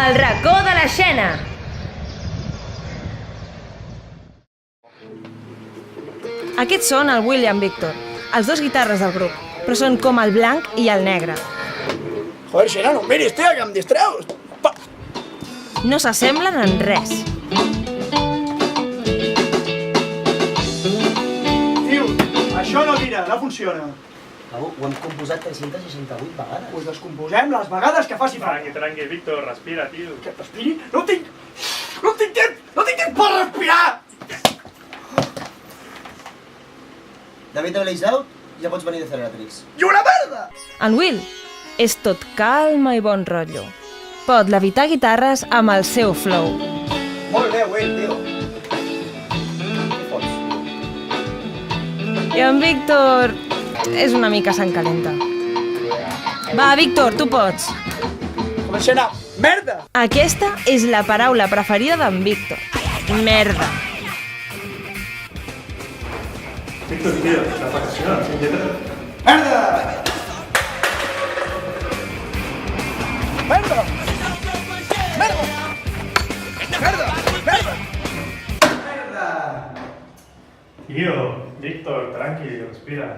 El racó de la Xena. Aquests són el Will i en Víctor, els dos guitarres del grup, però són com el blanc i el negre. Joder, Xena, no em miris, tia, que em distreus. No s'assemblen en res. Tio, això no tira, no funciona. Ho hem composat 368 vegades. Pues descomposem les vegades que faci falta. Tranqui, Víctor, respira, tio. Que respiri? No tinc temps per respirar! David Blaze Out, ja pots venir de Celebratrix. I una merda! En Will és tot calma i bon rotllo. Pot levitar guitarres amb el seu flow. Molt bé, Will, tio. Què fots? I en Víctor és una mica sang calenta. Va, Víctor, tu pots. Joder, Xena, merda! Aquesta és la paraula preferida d'en Víctor. Merda. Víctor, tio, les vacacions, lletres. Merda! Merda! Merda! Merda! Merda! Merda! Tio, Víctor, tranqui, respira.